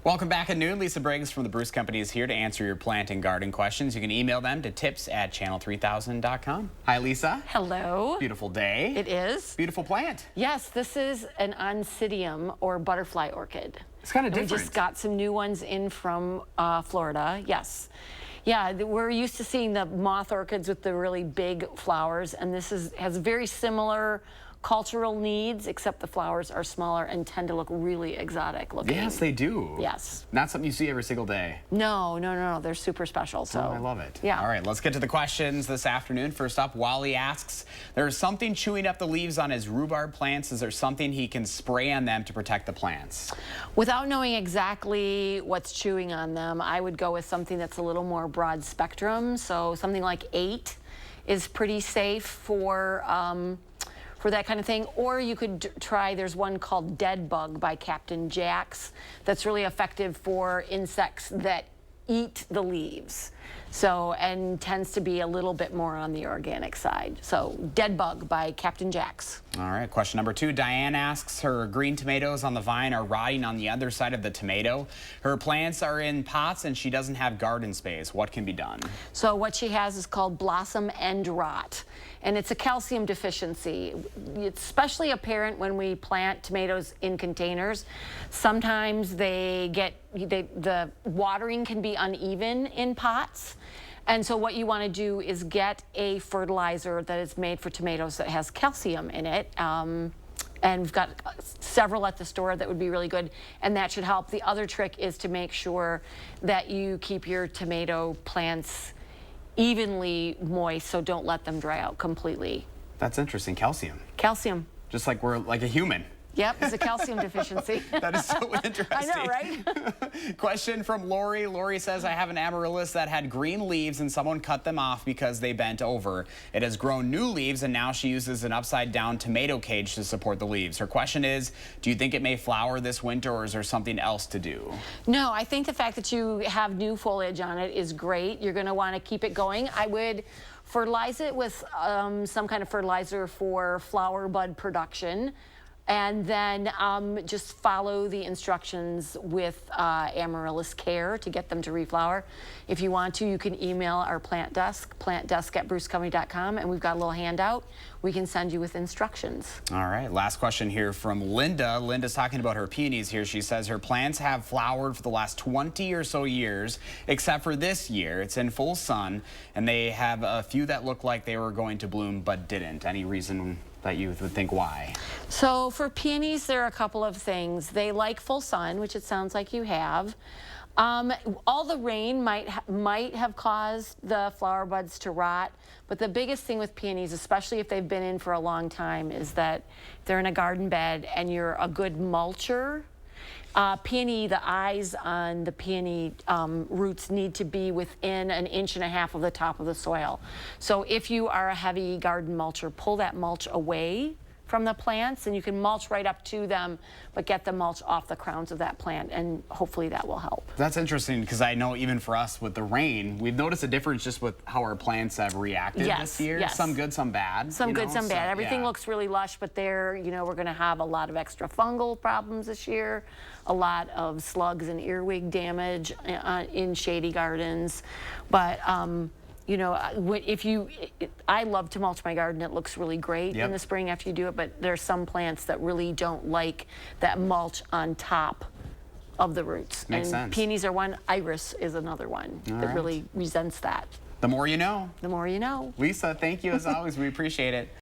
Welcome back at noon. Lisa Briggs from the Bruce Company is here to answer your plant and garden questions. You can email them to tips@channel3000.com. Hi, Lisa. Hello. Beautiful day. It is. Beautiful plant. Yes, this is an oncidium or butterfly orchid. It's kind of different. We just got some new ones in from Florida. Yes. Yeah, we're used to seeing the moth orchids with the really big flowers, and this has very similar cultural needs, except the flowers are smaller and tend to look really exotic looking. Yes, they do. Yes. Not something you see every single day. No. They're super special. So I love it. Yeah. All right, let's get to the questions this afternoon. First up, Wally asks, there's something chewing up the leaves on his rhubarb plants. Is there something he can spray on them to protect the plants? Without knowing exactly what's chewing on them, I would go with something that's a little more broad spectrum. So something like 8 is pretty safe for that kind of thing. Or you could try, there's one called Dead Bug by Captain Jack's that's really effective for insects that eat the leaves. So, and tends to be a little bit more on the organic side. So, Dead Bug by Captain Jack's. All right, question number 2. Diane asks, her green tomatoes on the vine are rotting on the other side of the tomato. Her plants are in pots and she doesn't have garden space. What can be done? So what she has is called blossom end rot, and it's a calcium deficiency. It's especially apparent when we plant tomatoes in containers. Sometimes the watering can be uneven in pots. And so what you want to do is get a fertilizer that is made for tomatoes that has calcium in it. And we've got several at the store that would be really good, and that should help. The other trick is to make sure that you keep your tomato plants evenly moist, so don't let them dry out completely. That's interesting. Calcium. Calcium. Just like we're like a human. Yep, it's a calcium deficiency. That is so interesting. I know, right? Question from Lori. Lori says, I have an amaryllis that had green leaves and someone cut them off because they bent over. It has grown new leaves and now she uses an upside down tomato cage to support the leaves. Her question is, do you think it may flower this winter or is there something else to do? No, I think the fact that you have new foliage on it is great. You're going to want to keep it going. I would fertilize it with some kind of fertilizer for flower bud production. And then just follow the instructions with amaryllis care to get them to reflower. If you want to, you can email our plant desk, plantdesk@brucecompany.com, and we've got a little handout we can send you with instructions. All right, last question here from Linda. Linda's talking about her peonies here. She says her plants have flowered for the last 20 or so years, except for this year. It's in full sun, and they have a few that look like they were going to bloom but didn't. Any reason that you would think why? So for peonies, there are a couple of things. They like full sun, which it sounds like you have. All the rain might have caused the flower buds to rot, but the biggest thing with peonies, especially if they've been in for a long time, is that they're in a garden bed and you're a good mulcher. Peony, the eyes on the peony roots need to be within 1.5 inches of the top of the soil. So if you are a heavy garden mulcher, pull that mulch away from the plants and you can mulch right up to them, but get the mulch off the crowns of that plant, and hopefully that will help. That's interesting because I know even for us with the rain, we've noticed a difference just with how our plants have reacted this year. Yes. Some good, some bad. Some good, some bad. Everything looks really lush, but we're going to have a lot of extra fungal problems this year, a lot of slugs and earwig damage in shady gardens. But I love to mulch my garden. It looks really great in the spring after you do it, but there's some plants that really don't like that mulch on top of the roots. Makes sense. Peonies are one. Iris is another one that really resents that. The more you know. The more you know. Lisa, thank you as always. We appreciate it.